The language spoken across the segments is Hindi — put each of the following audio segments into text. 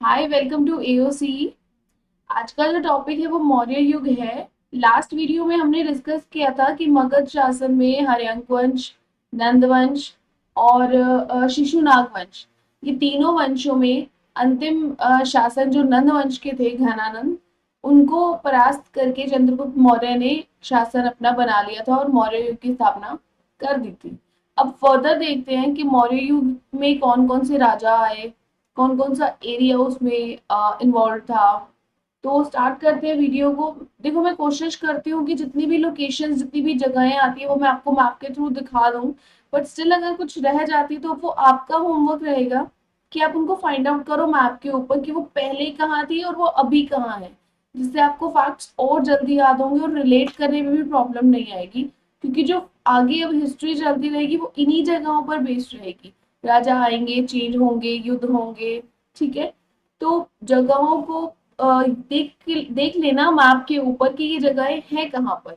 Hi, welcome to AOC. आज का जो टॉपिक है वो मौर्य युग है। लास्ट वीडियो में हमने डिस्कस किया था कि मगध शासन में हर्यंक वंश, नंद वंश और शिशुनाग वंश, ये तीनों वंशों में अंतिम शासन जो नंद वंश के थे, घनानंद, उनको परास्त करके चंद्रगुप्त मौर्य ने शासन अपना बना लिया था और मौर्य युग की स्थापना कर दी थी। अब फर्दर देखते हैं कि मौर्य युग में कौन कौन से राजा आए, कौन कौन सा एरिया उसमें इन्वॉल्व था। तो स्टार्ट करते हैं वीडियो को। देखो, मैं कोशिश करती हूँ कि जितनी भी लोकेशन, जितनी भी जगहें आती है वो मैं आपको मैप के थ्रू दिखा दूँ, बट स्टिल अगर कुछ रह जाती है तो वो आपका होमवर्क रहेगा कि आप उनको फाइंड आउट करो मैप के ऊपर कि वो पहले कहाँ थी और वो अभी कहाँ है, जिससे आपको फैक्ट्स और जल्दी याद होंगे और रिलेट करने में भी प्रॉब्लम नहीं आएगी, क्योंकि जो आगे अब हिस्ट्री चलती रहेगी वो इन्हीं जगहों पर बेस्ड रहेगी। राजा आएंगे, चेंज होंगे, युद्ध होंगे। ठीक है, तो जगहों को देख लेना मैप के ऊपर कि ये जगहें हैं कहाँ पर।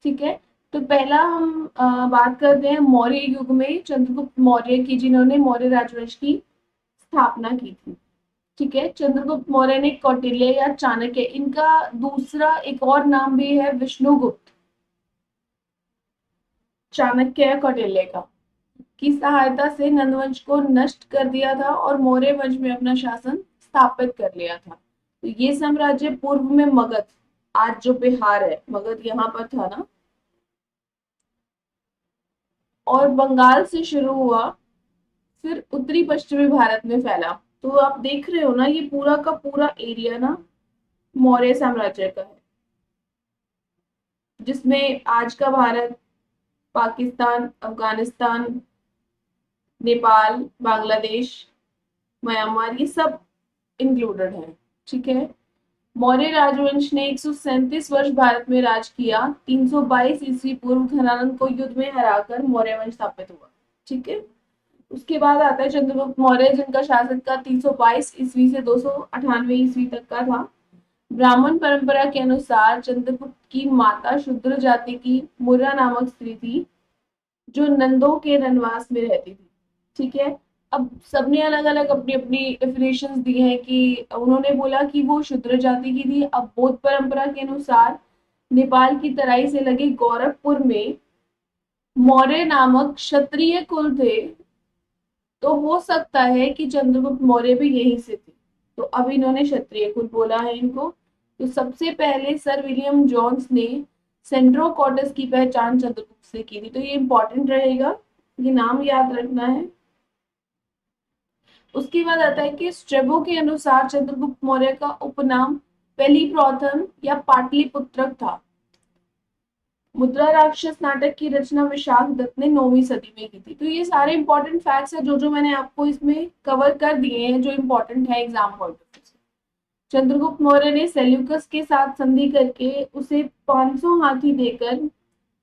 ठीक है, तो पहला हम बात करते हैं मौर्य युग में चंद्रगुप्त मौर्य की, जिन्होंने मौर्य राजवंश की स्थापना की थी। ठीक है, चंद्रगुप्त मौर्य ने कौटिल्य या चाणक्य, इनका दूसरा एक और नाम भी है विष्णुगुप्त, चाणक्य या कौटिल्य का, की सहायता से नंदवंश को नष्ट कर दिया था और मौर्य वंश में अपना शासन स्थापित कर लिया था। तो ये साम्राज्य पूर्व में मगध, आज जो बिहार है, मगध यहाँ पर था ना, और बंगाल से शुरू हुआ, फिर उत्तरी पश्चिमी भारत में फैला। तो आप देख रहे हो ना, ये पूरा का पूरा एरिया ना मौर्य साम्राज्य का है, जिसमें आज का भारत, पाकिस्तान, अफगानिस्तान, नेपाल, बांग्लादेश, म्यांमार, ये सब इंक्लूडेड है। ठीक है, मौर्य राजवंश ने 137 वर्ष भारत में राज किया। 322 ईस्वी पूर्व घनानंद को युद्ध में हराकर मौर्य वंश स्थापित हुआ। ठीक है, उसके बाद आता है चंद्रगुप्त मौर्य, जिनका शासनकाल 322 ईस्वी से 298 ईस्वी तक का था। ब्राह्मण परंपरा के अनुसार चंद्रगुप्त की माता शूद्र जाति की मुर्रा नामक स्त्री थी, जो नंदों के रनवास में रहती थी। ठीक है, अब सबने अलग अलग अपनी अपनी डेफिनेशन दी हैं कि उन्होंने बोला कि वो शूद्र जाति की थी। अब बौद्ध परंपरा के अनुसार नेपाल की तराई से लगे गोरखपुर में मौर्य नामक क्षत्रिय कुल थे, तो हो सकता है कि चंद्रगुप्त मौर्य भी यहीं से थे, तो अब इन्होंने क्षत्रिय कुल बोला है इनको। तो सबसे पहले सर विलियम जोन्स ने सेंड्रो कॉर्टस की पहचान चंद्रगुप्त से की थी, तो ये इंपॉर्टेंट रहेगा, ये नाम याद रखना है। उसके बाद आता है कि स्ट्रेबो के अनुसार चंद्रगुप्त मौर्य का उपनाम पहली प्रथम या पाटलिपुत्रक था। मुद्रा राक्षस नाटक की रचना विशाख दत्त ने 9वीं सदी में की थी। तो ये सारे इंपॉर्टेंट फैक्ट्स हैं जो जो मैंने आपको इसमें कवर कर दिए हैं, जो इंपॉर्टेंट है एग्जाम पॉइंट ऑफ व्यू से। चंद्रगुप्त मौर्य ने सेल्यूकस के साथ संधि करके उसे 500 हाथी देकर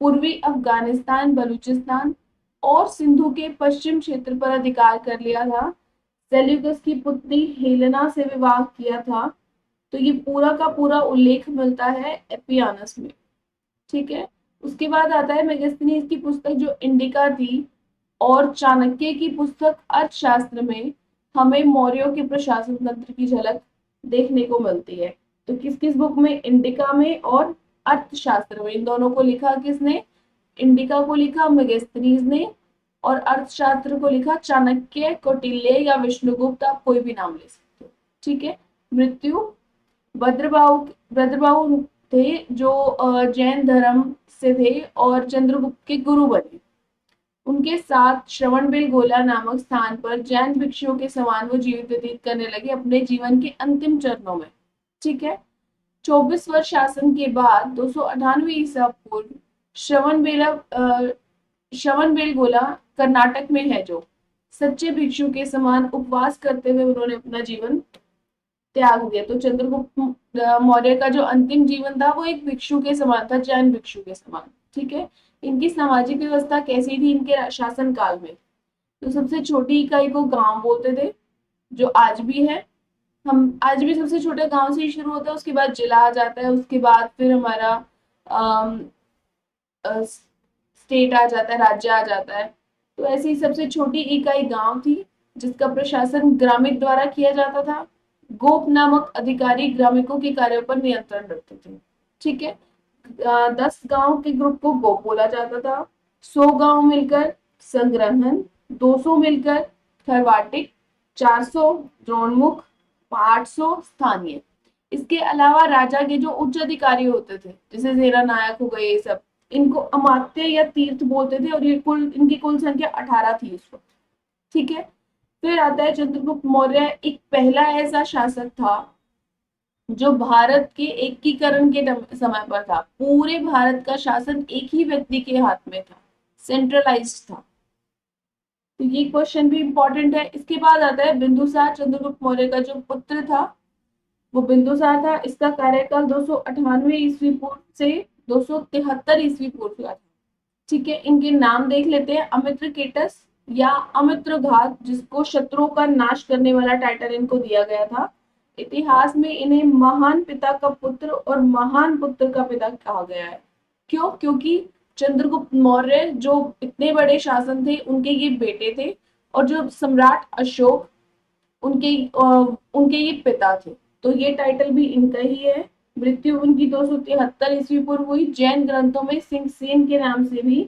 पूर्वी अफगानिस्तान, बलूचिस्तान और सिंधु के पश्चिम क्षेत्र पर अधिकार कर लिया था। सेल्यूकस की पुत्री हेलेना से विवाह किया था। तो ये पूरा का पूरा उल्लेख मिलता है एपियानस में। ठीक है, उसके बाद आता है मेगास्थनीज की पुस्तक जो इंडिका थी, और चाणक्य की पुस्तक अर्थशास्त्र में हमें मौर्यों के प्रशासन तंत्र की झलक देखने को मिलती है। तो किस किस बुक में? इंडिका में और अर्थशास्त्र में। इन दोनों को लिखा किसने? इंडिका को लिखा मेगास्थनीज ने, और अर्थशास्त्र को लिखा चाणक्य, कौटिल्य या विष्णुगुप्त, आप कोई भी नाम ले सकते हो। ठीक है, मृत्यु भद्रबाहु, भद्रबाहु थे जो जैन धर्म से थे और चंद्रगुप्त के गुरु बने। उनके साथ श्रवणबेलगोला नामक स्थान पर जैन भिक्षुओं के समान वो जीवित व्यतीत करने लगे अपने जीवन के अंतिम चरणों में। ठीक है, 24 वर्ष शासन के बाद 298 ईसा पूर्व श्रवणबेलगोला कर्नाटक में है, जो सच्चे भिक्षु के समान उपवास करते हुए उन्होंने अपना जीवन त्याग दिया। तो चंद्रगुप्त मौर्य का जो अंतिम जीवन था वो एक भिक्षु के समान था, जैन भिक्षु के समान। ठीक है, इनकी सामाजिक व्यवस्था कैसी थी इनके शासन काल में? तो सबसे छोटी इकाई को गांव बोलते थे, जो आज भी है। हम आज भी सबसे छोटे गांव से ही शुरू होता है, उसके बाद जिला आ जाता है, उसके बाद फिर हमारा स्टेट आ जाता है, राज्य आ जाता है। तो ऐसी सबसे छोटी इकाई गांव थी, जिसका प्रशासन ग्रामीण द्वारा किया जाता था। गोप नामक अधिकारी ग्रामीणों के कार्यों पर नियंत्रण रखते थे। ठीक है। 10 गांव के ग्रुप को गोप बोला जाता था। 100 गांव मिलकर संग्रहण, 200 मिलकर थर्वाटिक, 400 द्रोणमुख, 800 स्थानीय। इसके अलावा राजा के जो उच्च अधिकारी होते थे, जैसे सेना नायक हो गए, ये सब, इनको अमात्य या तीर्थ बोलते थे, और ये इनकी कुल संख्या 18 थी उस वक्त। ठीक है। फिर आता है चंद्रगुप्त मौर्य, एक पहला ऐसा शासक था जो भारत के एकीकरण के समय पर था। पूरे भारत का शासन एक ही व्यक्ति के हाथ में था, सेंट्रलाइज्ड था। तो ये क्वेश्चन भी इंपॉर्टेंट है। इसके बाद आता है बिंदुसार, चंद्रगुप्त मौर्य का जो पुत्र था वो बिंदुसार था। इसका कार्यकाल 298 ईस्वी पूर्व से 273 ईस्वी पूर्व का था। ठीक है। इनके नाम देख लेते हैं। अमित्रकेटस या अमित्रघात, जिसको शत्रुओं का नाश करने वाला टाइटल इनको दिया गया था। इतिहास में इन्हें महान पिता का पुत्र और महान पुत्र का पिता कहा गया है। क्यों? क्योंकि चंद्रगुप्त मौर्य जो इतने बड़े शासन थे, उनके ये बेटे थे, और जो सम्राट अशोक, उनके ये पिता थे। तो ये टाइटल भी इनका ही है। मृत्यु उनकी 273 ईस्वी पूर्व हुई। जैन ग्रंथों में सिंहसेन के नाम से भी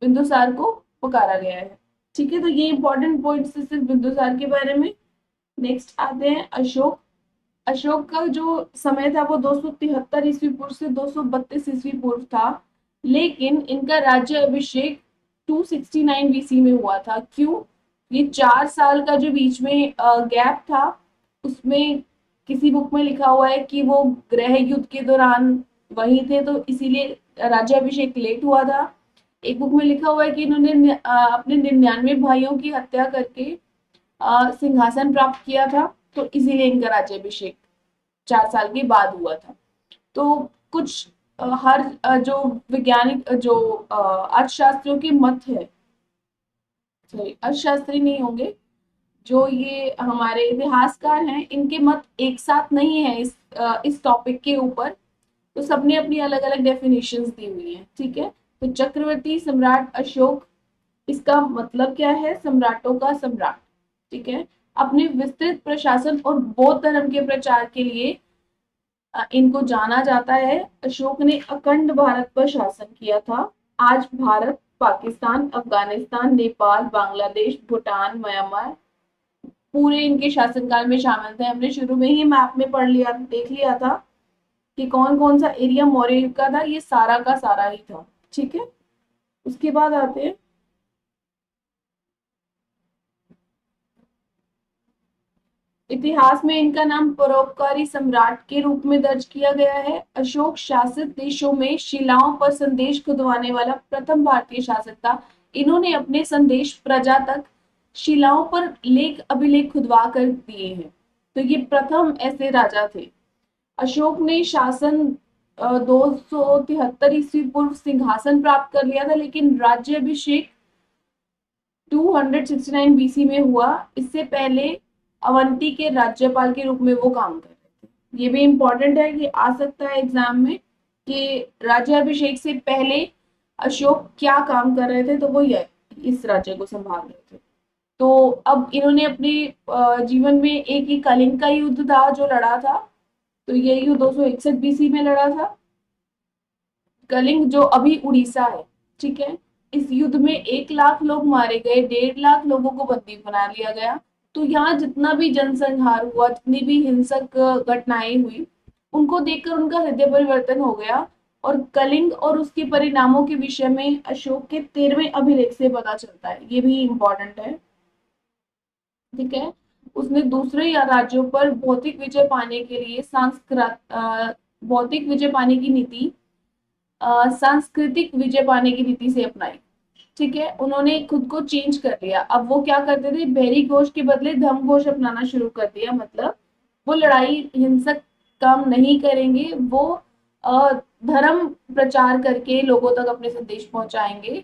बिंदुसार को पुकारा गया है। ठीक है। तो ये इंपॉर्टेंट पॉइंट्स है सिर्फ बिंदुसार के बारे में। नेक्स्ट आते हैं अशोक। अशोक का जो समय था वो 273 ईस्वी पूर्व से 232 ईस्वी पूर्व था, लेकिन इनका राज्य अभिषेक 269 बीसी में हुआ था। क्यों? ये 4 साल का जो बीच में गैप था, उसमें किसी बुक में लिखा हुआ है कि वो ग्रह युद्ध के दौरान वहीं थे, तो इसीलिए राज्याभिषेक लेट हुआ था। एक बुक में लिखा हुआ है कि इन्होंने अपने 99 भाइयों की हत्या करके सिंहासन प्राप्त किया था, तो इसीलिए इनका राज्याभिषेक 4 साल के बाद हुआ था। तो कुछ हर जो वैज्ञानिक जो अर्थशास्त्रियों के मत है, सॉरी अर्थशास्त्री नहीं होंगे, जो ये हमारे इतिहासकार हैं, इनके मत एक साथ नहीं है इस टॉपिक के ऊपर। तो सबने अपनी अलग अलग डेफिनेशंस दी हुई हैं। ठीक है। तो चक्रवर्ती सम्राट अशोक, इसका मतलब क्या है? सम्राटों का सम्राट। ठीक है। अपने विस्तृत प्रशासन और बौद्ध धर्म के प्रचार के लिए इनको जाना जाता है। अशोक ने अखंड भारत पर शासन किया था। आज भारत, पाकिस्तान, अफगानिस्तान, नेपाल, बांग्लादेश, भूटान, म्यांमार पूरे इनके शासनकाल में शामिल थे। हमने शुरू में ही मैप में पढ़ लिया, देख लिया था कि कौन कौन सा एरिया मौर्य युग का था। ये सारा का सारा ही था। ठीक है। उसके बाद आते हैं इतिहास में इनका नाम परोपकारी सम्राट के रूप में दर्ज किया गया है। अशोक शासित देशों में शिलाओं पर संदेश खुदवाने वाला प्रथम भारतीय शासक था। इन्होंने अपने संदेश प्रजा तक शिलाओं पर लेख अभिलेख खुदवा कर दिए हैं। तो ये प्रथम ऐसे राजा थे। अशोक ने शासन 273 ईस्वी पूर्व सिंहासन प्राप्त कर लिया था, लेकिन राज्याभिषेक 269 बीसी में हुआ। इससे पहले अवंती के राज्यपाल के रूप में वो काम कर रहे थे। ये भी इंपॉर्टेंट है कि आ सकता है एग्जाम में कि राज्याभिषेक से पहले अशोक क्या काम कर रहे थे, तो वो ये इस राज्य को संभाल रहे थे। तो अब इन्होंने अपने जीवन में एक ही कलिंग का युद्ध था जो लड़ा था, तो ये युद्ध 261 बीसी में लड़ा था। कलिंग जो अभी उड़ीसा है। ठीक है। इस युद्ध में 1 लाख लोग मारे गए, 1.5 लाख लोगों को बंदी बना लिया गया। तो यहाँ जितना भी जनसंहार हुआ, जितनी भी हिंसक घटनाएं हुई, उनको देखकर उनका हृदय परिवर्तन हो गया। और कलिंग और उसके परिणामों के विषय में अशोक के 13वें अभिलेख से पता चलता है। ये भी इम्पोर्टेंट है। ठीक है। उसने दूसरे या राज्यों पर भौतिक विजय पाने के लिए भौतिक विजय पाने की नीति सांस्कृतिक विजय पाने की नीति से अपनाई। ठीक है। उन्होंने खुद को चेंज कर लिया। अब वो क्या करते थे? बहरी घोष के बदले धम घोष अपनाना शुरू कर दिया। मतलब वो लड़ाई हिंसक काम नहीं करेंगे, वो धर्म प्रचार करके लोगों तक अपने संदेश पहुंचाएंगे।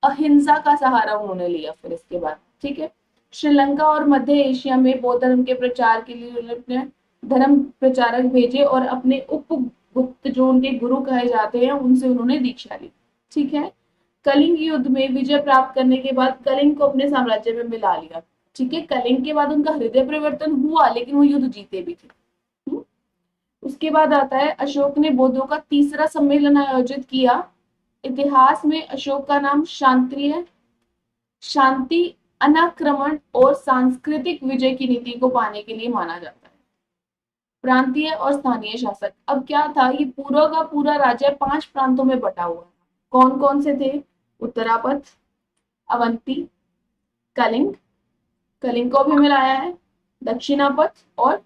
अहिंसा का सहारा उन्होंने लिया फिर इसके बाद। ठीक है। श्रीलंका और मध्य एशिया में बौद्ध धर्म के प्रचार के लिए उन्होंने अपने धर्म प्रचारक भेजे, और अपने उपगुप्त जो उनके गुरु कहे जाते हैं, उनसे उन्होंने दीक्षा ली। ठीक है। कलिंग युद्ध में विजय प्राप्त करने के बाद कलिंग को अपने साम्राज्य में मिला लिया। ठीक है, कलिंग के बाद उनका हृदय परिवर्तन हुआ, लेकिन वो युद्ध जीते भी थे। हम्म? उसके बाद आता है अशोक ने बौद्धों का तीसरा सम्मेलन आयोजित किया। इतिहास में अशोक का नाम शांति, अनाक्रमण और सांस्कृतिक विजय की नीति को पाने के लिए माना जाता है। प्रांतीय और स्थानीय शासक, अब क्या था, ये पूरा का पूरा राज्य 5 प्रांतों में बटा हुआ था। कौन कौन से थे? उत्तरापथ, अवंती, कलिंग, कलिंग को भी मिलाया है, दक्षिणापथ और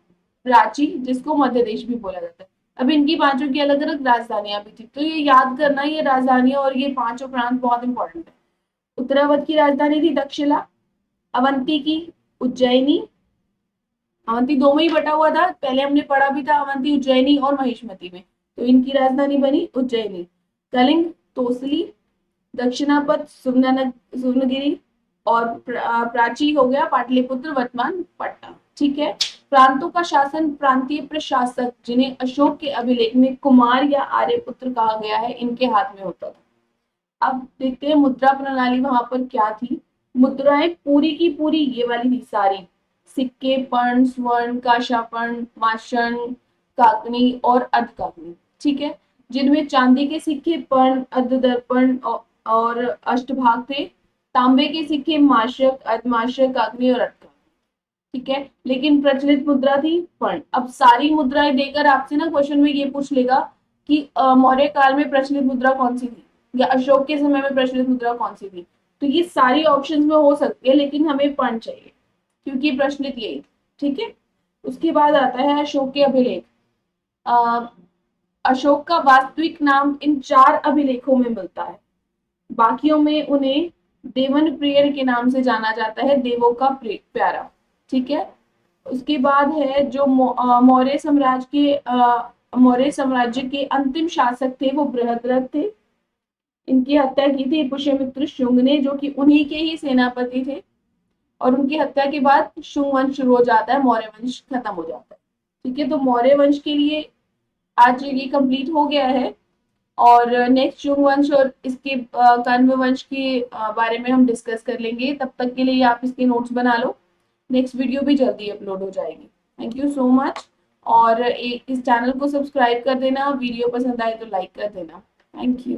प्राची, जिसको मध्य देश भी बोला जाता है। अब इनकी पांचों की अलग अलग राजधानियां भी थी, तो ये याद करना, ये राजधानियां और ये पांचों प्रांत बहुत इंपॉर्टेंट है। उत्तरावत की राजधानी थी दक्षिला, अवंती की उज्जैनी, अवंती दो में ही बटा हुआ था, पहले हमने पढ़ा भी था, अवंती उज्जैनी और महिष्मती में, तो इनकी राजधानी बनी उज्जैनी। कलिंग तोसली, दक्षिणापथ सुवर्णगिरी और प्राची हो गया पाटलिपुत्र, वर्तमान पटना। ठीक है, प्रांतों का शासन प्रांतीय प्रशासक, जिन्हें अशोक के अभिलेख में कुमार या आर्यपुत्र कहा गया है, इनके हाथ में होता था। अब देखते हैं मुद्रा प्रणाली वहां पर क्या थी। मुद्राएं पूरी की पूरी ये वाली थी सारी, सिक्के, पर्ण, स्वर्ण, काशापर्ण, माशन, काकनी और अर्धकाकनी। ठीक है, जिनमें चांदी के सिक्के पर्ण, अर्धदर्पण और अष्टभाग थे। तांबे के सिक्के माशक, अर्धमाशक, काकनी और अर्धकाकनी। ठीक है, लेकिन प्रचलित मुद्रा थी पर्ण। अब सारी मुद्राएं देकर आपसे ना क्वेश्चन में ये पूछ लेगा कि मौर्य काल में प्रचलित मुद्रा कौन सी थी, या अशोक के समय में प्रचलित मुद्रा कौन सी थी। तो ये सारी ऑप्शंस में हो सकती है, लेकिन हमें पढ़ चाहिए क्योंकि प्रचलित यही। ठीक है, उसके बाद आता है अशोक के अभिलेख। अशोक का वास्तविक नाम इन 4 अभिलेखों में मिलता है, बाकियों में उन्हें देवन प्रिय के नाम से जाना जाता है, देवों का प्यारा। ठीक है, उसके बाद है जो मौर्य साम्राज्य के अंतिम शासक थे, वो बृहद्रथ थे। इनकी हत्या की थी पुष्यमित्र शुंग ने, जो कि उन्हीं के ही सेनापति थे, और उनकी हत्या के बाद शुंग वंश शुरू हो जाता है, मौर्य वंश खत्म हो जाता है। ठीक है, तो मौर्य वंश के लिए आज ये कंप्लीट हो गया है, और नेक्स्ट शुंग वंश और इसके कण्व वंश के बारे में हम डिस्कस कर लेंगे। तब तक के लिए आप इसके नोट्स बना लो, नेक्स्ट वीडियो भी जल्दी अपलोड हो जाएगी। थैंक यू सो मच, और इस चैनल को सब्सक्राइब कर देना, वीडियो पसंद आए तो लाइक कर देना। Thank you.